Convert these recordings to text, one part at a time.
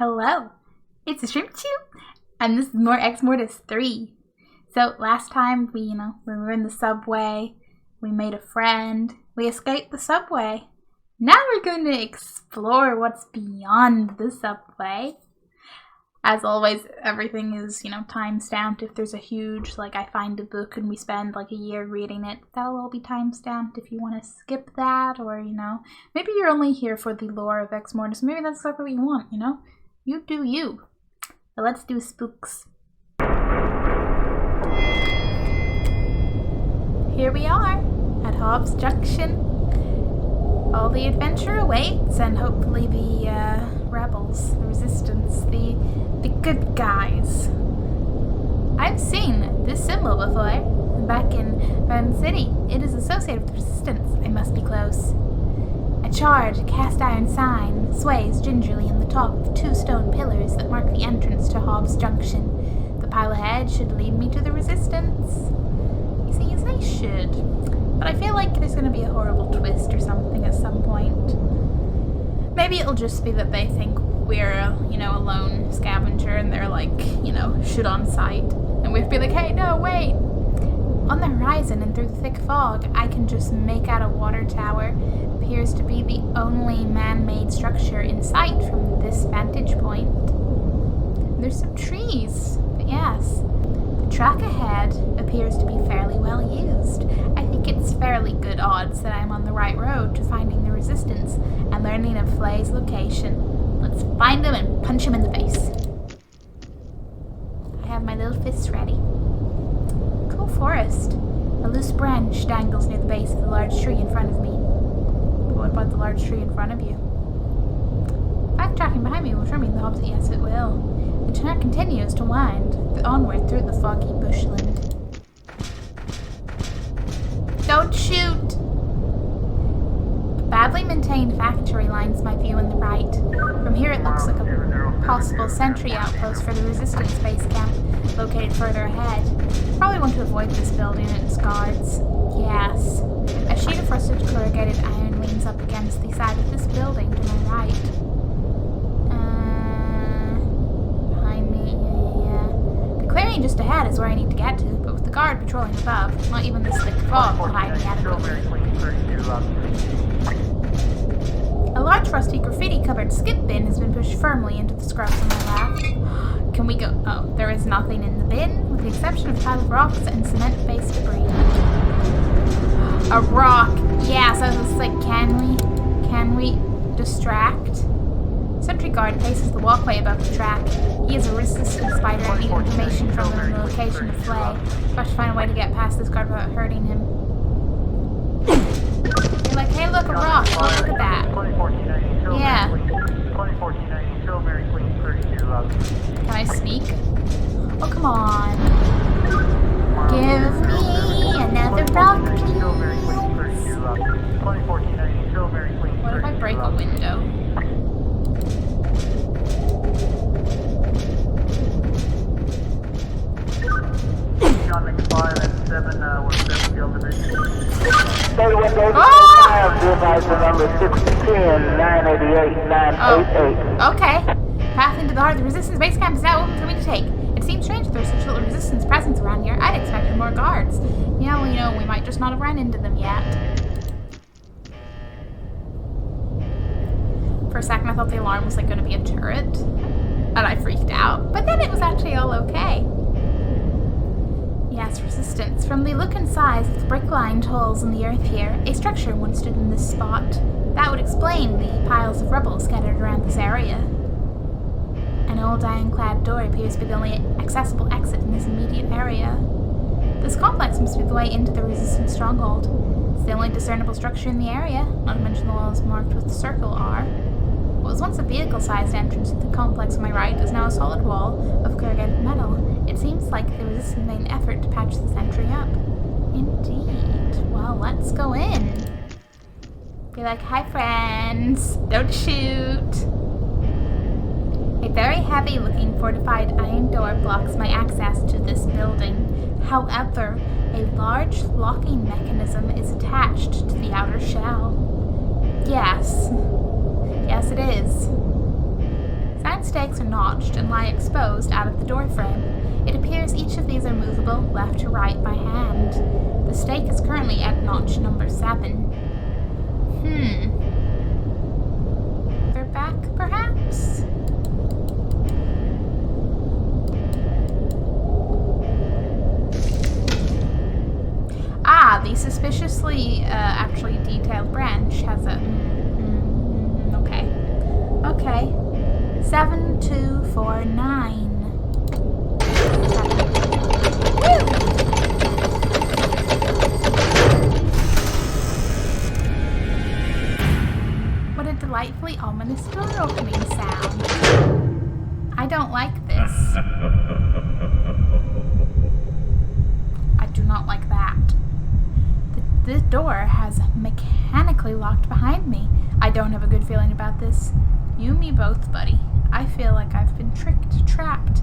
Hello, it's Shrimpchu, and this is more Exmortis 3. So last time we were in the subway, we made a friend, we escaped the subway. Now we're going to explore what's beyond the subway. As always, everything is, time-stamped. If there's a huge, I find a book and we spend, a year reading it, that'll all be time-stamped if you want to skip that, or, maybe you're only here for the lore of Exmortis. Maybe that's exactly what you want, You do you. But let's do spooks. Here we are, at Hobbs Junction. All the adventure awaits, and hopefully the, rebels, the resistance, the good guys. I've seen this symbol before, back in Ren City. It is associated with resistance. I must be close. A charred cast iron sign sways gingerly in the top of two stone pillars that mark the entrance to Hobbs Junction. The pile ahead should lead me to the resistance. You see, as they should. But I feel like there's going to be a horrible twist or something at some point. Maybe it'll just be that they think we're a lone scavenger and they're shoot on sight. And we have to be like, hey, no, wait. On the horizon and through the thick fog, I can just make out a water tower. Appears to be the only man-made structure in sight from this vantage point. There's some trees, but yes. The track ahead appears to be fairly well used. I think it's fairly good odds that I'm on the right road to finding the resistance and learning of Flay's location. Let's find him and punch him in the face. I have my little fists ready. Cool forest. A loose branch dangles near the base of the large tree in front of me. But what about the large tree in front of you? Backtracking behind me will show me the Hobbs. Yes, it will. The track continues to wind onward through the foggy bushland. Don't shoot! Badly maintained factory lines my view on the right. From here it looks like a possible sentry outpost for the resistance base camp, located further ahead. Probably want to avoid this building and its guards. Yes. A sheet of rusted corrugated iron leans up against the side of this building to my right. Behind me, yeah. The clearing just ahead is where I need to get to, but with the guard patrolling above, not even this thick fog will hide me adequately. A large rusty graffiti-covered skip bin has been pushed firmly into the scrub on my left. Can we go? Oh, there is nothing in the bin, with the exception of a pile of rocks and cement-based debris. A rock! Yeah, so it's like, can we distract? Sentry guard paces the walkway above the track. He is a resistance spider and need information from him on the location of Flay. I have to find a way to get past this guard without hurting him. You're like, hey, look, a rock. Oh, look at that. Yeah. Can I sneak? Oh, come on. Give me another rock, please. What if I break a window? John McFly and 7 were Fairfield Division. Oh, okay. Path into the heart of the resistance base camp is now open for me to take. It seems strange that there's such little resistance presence around here. I'd expected more guards. Yeah, well, we might just not have run into them yet. For a second, I thought the alarm was going to be a turret, and I freaked out. But then it was actually all okay. Yes, resistance. From the look and size of the brick-lined holes in the earth here, a structure once stood in this spot. That would explain the piles of rubble scattered around this area. An old ironclad door appears to be the only accessible exit in this immediate area. This complex must be the way into the resistance stronghold. It's the only discernible structure in the area, not to mention the walls marked with the circle R. What was once a vehicle-sized entrance to the complex on my right is now a solid wall of corrugated metal. It seems like the resistance made an effort to patch the sentry up. Indeed. Well, let's go in. Be like, hi friends, don't shoot. A very heavy-looking fortified iron door blocks my access to this building. However, a large locking mechanism is attached to the outer shell. Yes. Yes, it is. Sounds stakes are notched and lie exposed out of the doorframe. It appears each of these are movable left to right by hand. The stake is currently at notch number 7. They're back, perhaps? Ah, the suspiciously, actually detailed branch has a... Okay. 7249. What a delightfully ominous door opening sound. I don't like this. I do not like that. The door has mechanically locked behind me. I don't have a good feeling about this. You and me both, buddy. I feel like I've been tricked, trapped.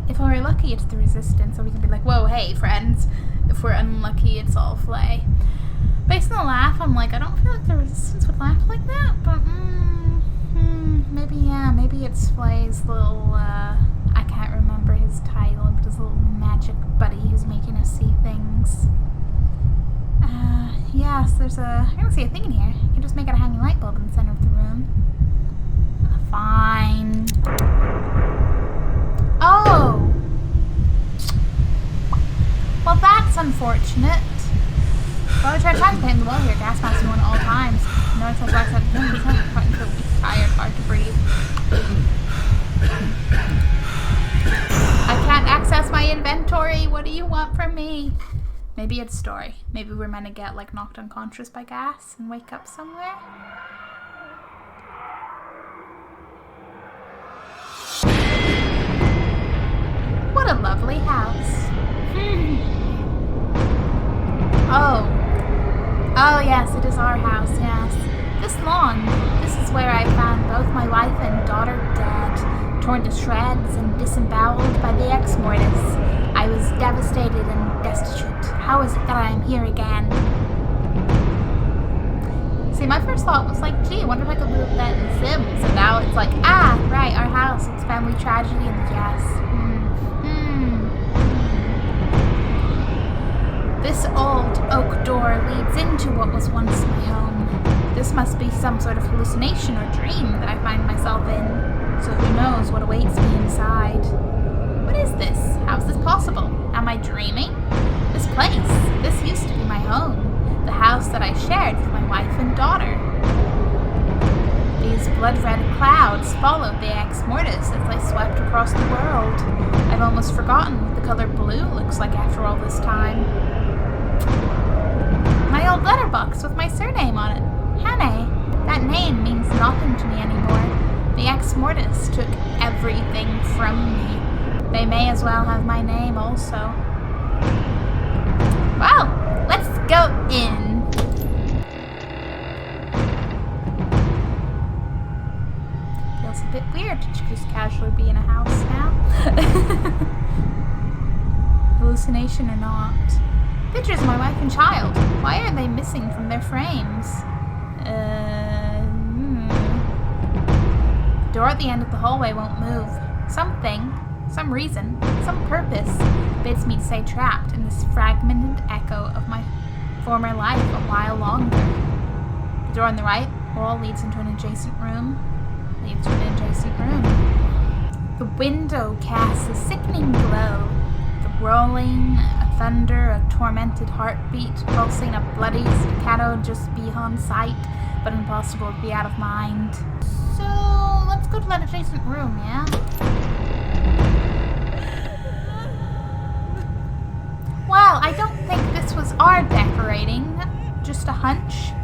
If we're lucky, it's the resistance, so we can be like, whoa, hey, friends. If we're unlucky, it's all Flay. Based on the laugh, I'm like, I don't feel like the resistance would laugh like that, but, maybe it's Flay's little, I can't remember his title, but his little magic buddy who's making us see things. Yes, I don't see a thing in here. You can just make it a hanging light bulb in the center of the room. Fine. Oh! Well, that's unfortunate. Well, I tried trying to paint the wall here, gas masking one at all times. Notice my black side of the room is starting to feel weak, tired, hard to breathe. I can't access my inventory. What do you want from me? Maybe it's story. Maybe we're meant to get, like, knocked unconscious by gas and wake up somewhere. What a lovely house. Oh yes, it is our house, yes. This lawn, this is where I found both my wife and daughter dead, torn to shreds and disemboweled by the Exmortis. I was devastated and destitute. How is it that I am here again? See, my first thought was like, gee, I wonder if I could live that in Sims. And now it's like, ah, right, our house, it's family tragedy and yes. This old oak door leads into what was once my home. This must be some sort of hallucination or dream that I find myself in. So who knows what awaits me inside. What is this? How is this possible? Am I dreaming? This place, this used to be my home. The house that I shared with my wife and daughter. These blood-red clouds followed the Exmortis as they swept across the world. I've almost forgotten what the color blue looks like after all this time. My old letterbox with my surname on it. Hannah. That name means nothing to me anymore. The Exmortis took everything from me. They may as well have my name also. Well, let's go in. Feels a bit weird to just casually be in a house now. Hallucination or not. Pictures of my wife and child. Why are they missing from their frames? The door at the end of the hallway won't move. Something, some reason, some purpose bids me to stay trapped in this fragmented echo of my former life a while longer. The door on the right wall leads into an adjacent room. The window casts a sickening glow. The rolling thunder, a tormented heartbeat, pulsing a bloody staccato just beyond sight, but impossible to be out of mind. So, let's go to that adjacent room, yeah? Well, I don't think this was our decorating, just a hunch.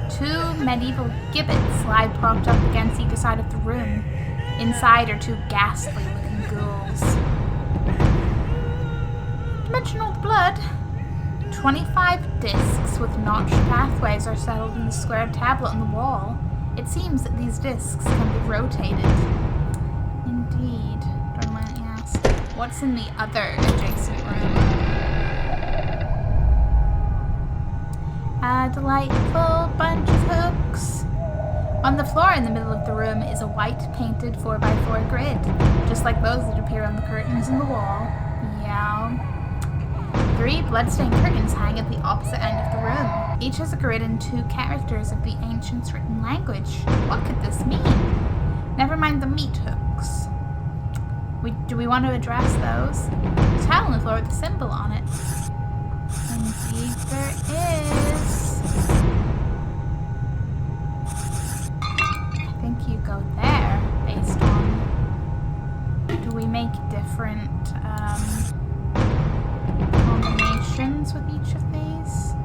Two medieval gibbets lie propped up against either side of the room. Inside are two ghastly-looking ghouls. Dimensional blood. 25 discs with notched pathways are settled in the squared tablet on the wall. It seems that these discs can be rotated. Indeed. Don't mind me ask. What's in the other adjacent room? A delightful bunch of hooks. On the floor in the middle of the room is a white painted 4x4 grid, just like those that appear on the curtains in the wall. Yeah. 3 bloodstained curtains hang at the opposite end of the room. Each has a grid and 2 characters of the ancients' written language. What could this mean? Never mind the meat hooks. Do we want to address those? There's a towel on the floor with a symbol on it. Indeed there is. I think you go there based on... Do we make different combinations with each of these?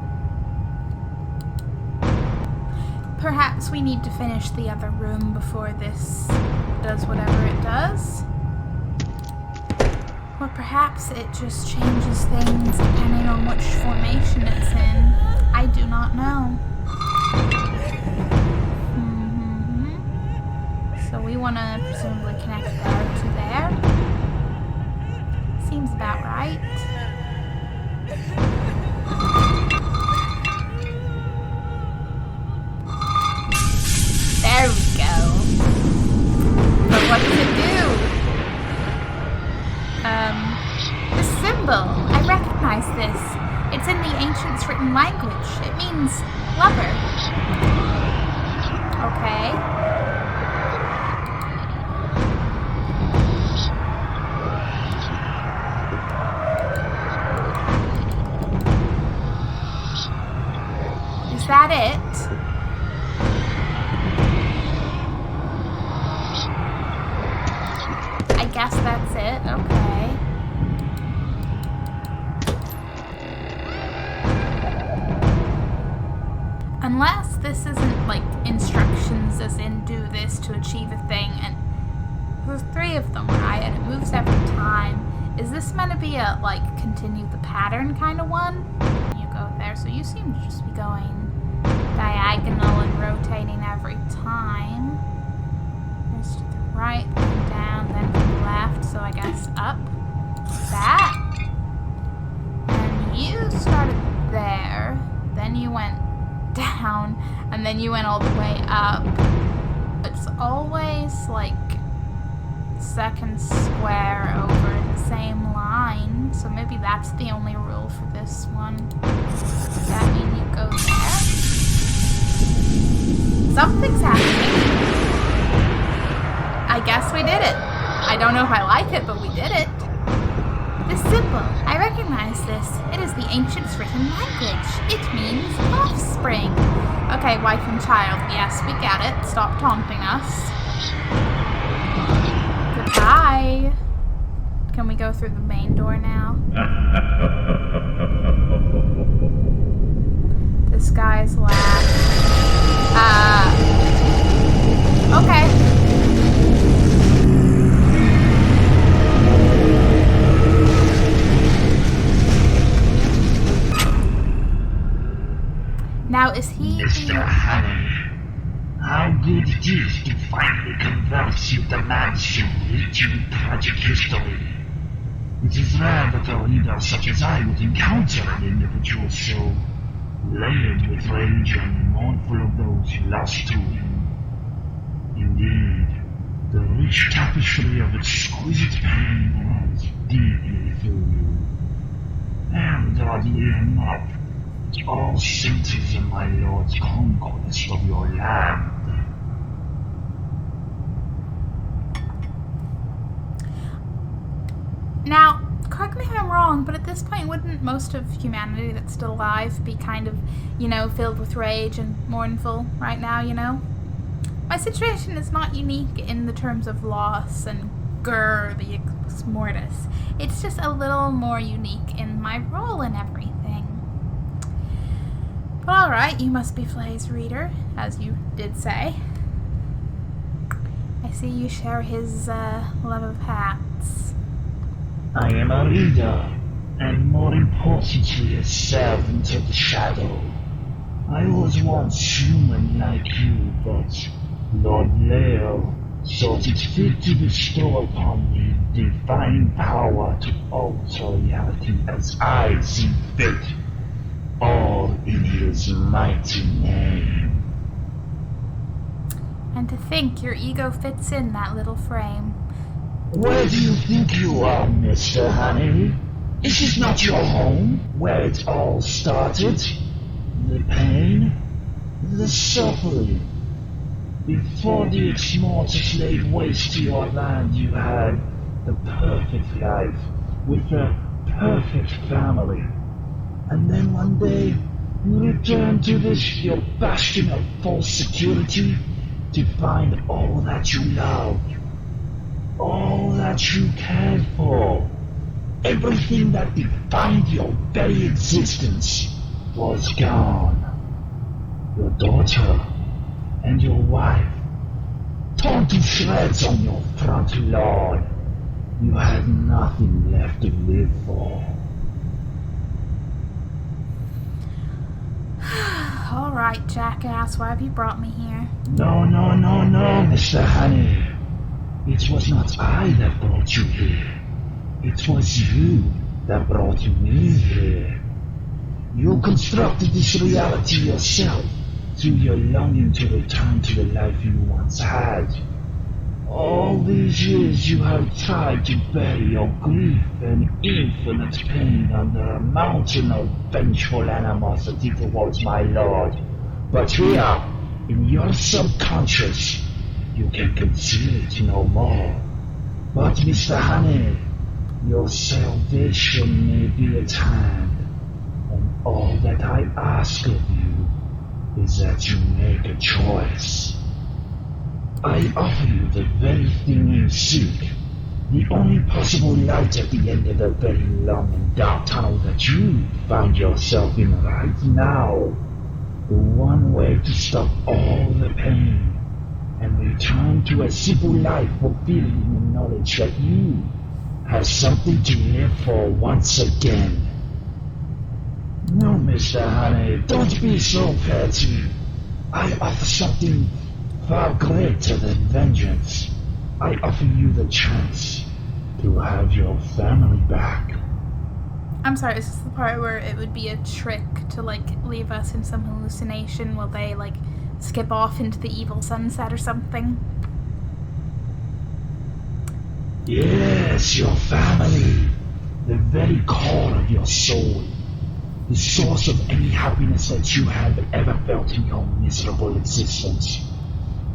Perhaps we need to finish the other room before this does whatever it does. Or perhaps it just changes things depending on which formation it's in. I do not know. So we want to presumably connect there to there. Seems about right. There we go. But what does it do? The symbol. I recognize this. It's in the ancients' written language. It means lover. Okay. Is that it? I guess that's it. Okay. Unless this isn't like instructions as in do this to achieve a thing, and there's 3 of them, right? And it moves every time. Is this meant to be a like continue the pattern kind of one? You go there, so you seem to just be going diagonal and rotating every time. There's to the right, then down, then to the left, so I guess up. That. And you started there, then you went down, and then you went all the way up. It's always like second square over the same line, so maybe that's the only rule for this one. Does that mean you go there? Something's happening. I guess we did it. I don't know if I like it, but we did it. This symbol, I recognize this. It is the ancients' written language. It means offspring. Okay, wife and child. Yes, we get it. Stop taunting us. Goodbye. Can we go through the main door now? This guy's laugh. Okay. Now, is he... Mr. Honey, how good it is to finally converse with the mansion rich in tragic history. It is rare that a reader such as I would encounter an individual so layered with rage and mournful of those he lost to him. Indeed, the rich tapestry of exquisite pain runs deeply through you. And oddly enough, it all centers in my lord's conquest of your land. Now, correct me if I'm wrong, but at this point, wouldn't most of humanity that's still alive be kind of, you know, filled with rage and mournful right now, you know? My situation is not unique in the terms of loss and grr, the Exmortis. It's just a little more unique in my role and everything. But alright, you must be Flay's reader, as you did say. I see you share his love of hats. I am a reader, and more importantly a servant of the shadow. I was once human like you, but Lord Leo thought it fit to bestow upon me divine power to alter reality as I see fit, all in his mighty name. And to think your ego fits in that little frame. Where do you think you are, Mr. Honey? Is this not your home, where it all started? The pain, the suffering. Before the Exmortis laid waste to your land, you had the perfect life, with a perfect family. And then one day, you returned to this, your bastion of false security, to find all that you loved, all that you cared for, everything that defined your very existence was gone. Your daughter and your wife, torn to shreds on your front lawn. You had nothing left to live for. All right, jackass, why have you brought me here? No, Mr. Honey. It was not I that brought you here. It was you that brought me here. You constructed this reality yourself through your longing to return to the life you once had. All these years you have tried to bury your grief and infinite pain under a mountain of vengeful animosity towards my lord. But here, in your subconscious, you can conceal it no more. But Mr. Honey, your salvation may be at hand, and all that I ask of you is that you make a choice. I offer you the very thing you seek, the only possible light at the end of the very long and dark tunnel that you find yourself in right now. The one way to stop all the pain and return to a simple life fulfilled in the knowledge that you have something to live for once again. No, Mr. Honey, don't be so petty. I offer something far greater than vengeance. I offer you the chance to have your family back. I'm sorry, is this the part where it would be a trick to, leave us in some hallucination while they, skip off into the evil sunset or something? Yes, your family. The very core of your soul. The source of any happiness that you have ever felt in your miserable existence.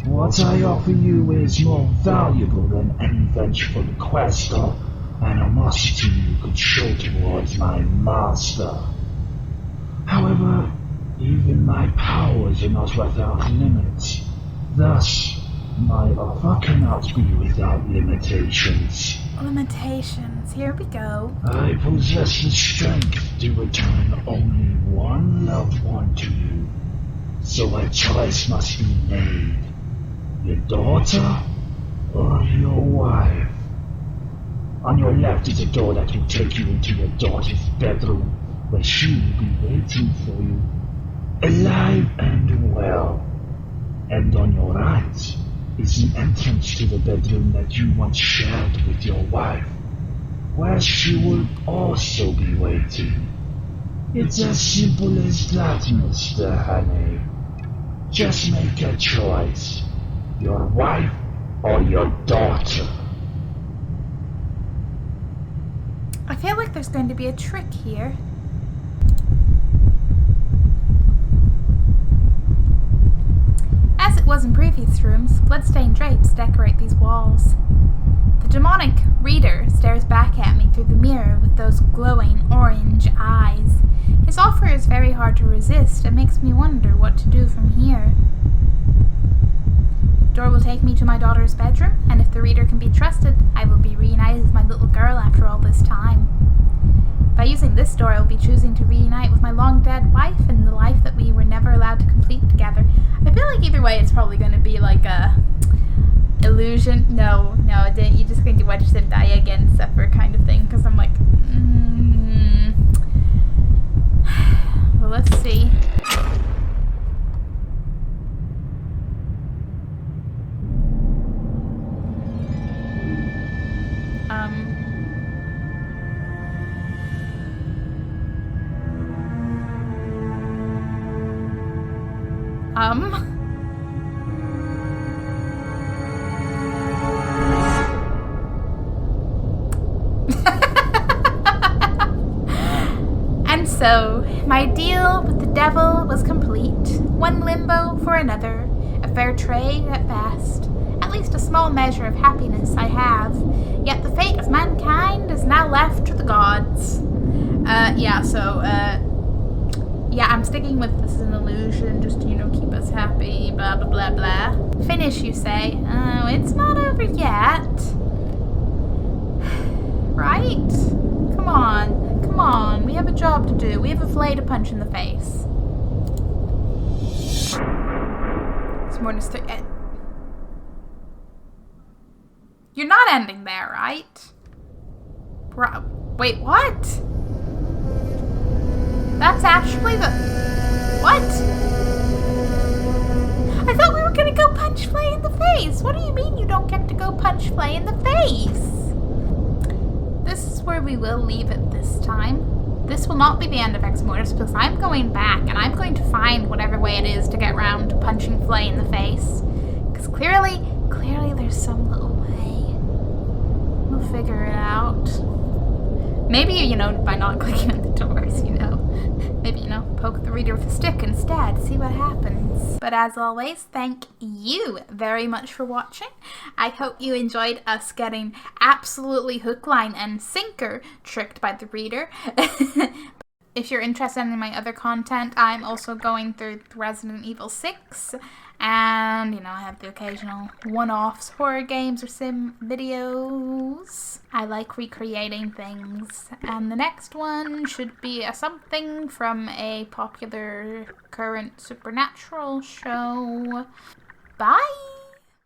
What I offer you is more valuable than any vengeful quest or animosity you could show towards my master. However, even my powers are not without limits. Thus, my offer cannot be without limitations. Limitations, here we go. I possess the strength to return only one loved one to you. So a choice must be made. Your daughter or your wife? On your left is a door that will take you into your daughter's bedroom, where she will be waiting for you, alive and well. And on your right is the entrance to the bedroom that you once shared with your wife, where she will also be waiting. It's as simple as that, Mr. Honey. Just make a choice. Your wife or your daughter. I feel like there's going to be a trick here. As it was in previous rooms, bloodstained drapes decorate these walls. The demonic reader stares back at me through the mirror with those glowing orange eyes. His offer is very hard to resist and makes me wonder what to do from here. The door will take me to my daughter's bedroom, and if the reader can be trusted, I will be reunited with my little girl after all this time. By using this door, I will be choosing to reunite with my long-dead wife and the life that we were never allowed to complete together. I feel like either way it's probably going to be like a illusion. No, it didn't. You're just going to watch them die again, suffer kind of thing, because I'm like, Well, let's see. So, my deal with the devil was complete. One limbo for another, a fair trade at best. At least a small measure of happiness I have. Yet the fate of mankind is now left to the gods. Yeah, I'm sticking with this is an illusion, just to, keep us happy, blah, blah, blah, blah. Finish, you say? Oh, it's not over yet. Right? Come on, we have a job to do. We have a flay to punch in the face. Exmortis 3. You're not ending there, right? Wait, what? That's actually the... What? I thought we were gonna go punch Flay in the face. What do you mean you don't get to go punch Flay in the face? This is where we will leave it this time. This will not be the end of Exmortis because I'm going back and I'm going to find whatever way it is to get round to punching Flay in the face. Because clearly there's some little way. We'll figure it out. Maybe, by not clicking on the doors, Maybe, poke the reader with a stick instead, see what happens. But as always, thank you very much for watching. I hope you enjoyed us getting absolutely hook, line, and sinker tricked by the reader. If you're interested in my other content, I'm also going through Resident Evil 6. And, I have the occasional one-offs, horror games, or sim videos. I like recreating things. And the next one should be something from a popular current supernatural show. Bye!